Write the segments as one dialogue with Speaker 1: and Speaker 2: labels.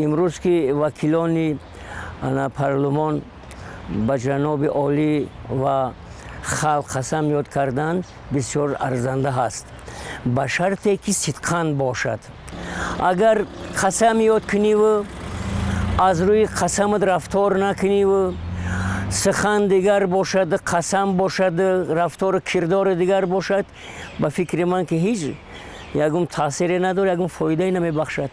Speaker 1: امروز که وکیلان پارلمان به جناب عالی و خلق قسم یاد کردند بسیار ارزنده است به شرطی که صدقاً باشد. اگر قسم یاد کنی و از روی قسمت رفتار نکنی و سخن دیگر باشد، قسم باشد، رفتار کردار دیگر باشد، به فکر من که هیچ یکم تاثیری نداره، یکم فایده نمی بخشد.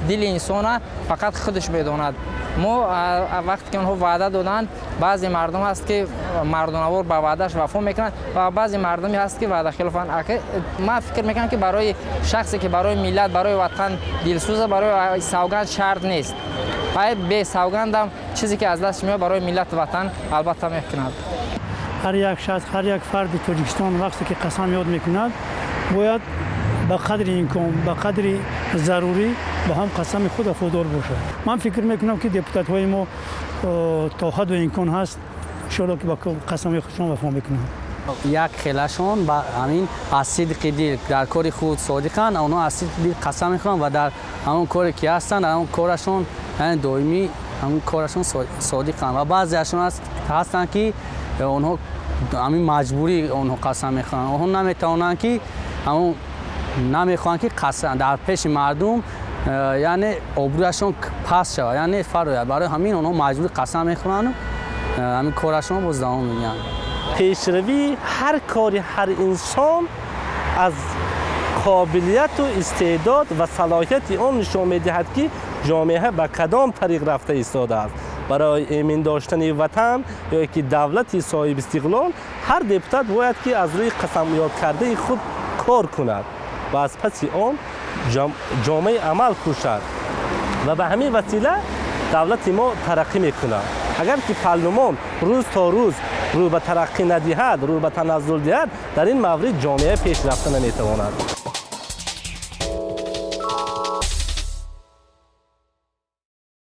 Speaker 2: دل انسان فقط خودش بداند. ما وقتی که اونها وعده دادن، بعضی مردم هست که مردانوار با وعدهش وفا میکنند و بعضی مردمی هست که وعده خلافند. من فکر میکنم که برای شخصی که برای ملت، برای وطن دلسوزه، برای سوگند شرط نیست. باید به سوگند هم چیزی که از دست میاد برای ملت وطن البته میکند.
Speaker 3: هر یک شخص، هر یک فرد تاجیکستان وقتی که قسم یاد میکند باید به قدر امکان، به قدر ضروری با هم قسم خود وفادار باشد. من فکر میکنم که دپوتات های ما تا حد و امکان هست ان شاء الله که با قسم خودشان وفا میکنند.
Speaker 4: یک خیلشان با همین از صدق دل در کار خود صادقند، اونها از صدق دل قسم میخورند و در همون کاری که هستند در همون کارشون دائمی همون کارشون صادقند و بعضیشون هستند که اونها همین مجبوری اونها قسم میخورند. اونها نمیتوانند که همون نمیخوان که قسم در پیش مردم یعنی آبرویشون پس شود، یعنی فرار. برای همین اونها مجبور قسم میخورن و همین کارشون باز دوام میگن.
Speaker 5: پیشروی هر کاری هر انسان از قابلیت و استعداد و صلاحیت اون نشان میدهد که جامعه به کدام طریق رفته ایستاده است. برای امین داشتن وطن یا که دولت صاحب استقلال هر دپوتات باید که از روی قسم یاد کرده خود کار کند و از پس آن جامعه عمل کوشد و به همین وسیله دولت ما ترقی میکند. اگر که پارلمان روز تا روز رو به ترقی ندهد، رو به تنزل دهد، در این مورد جامعه پیشرفته نمیتواند.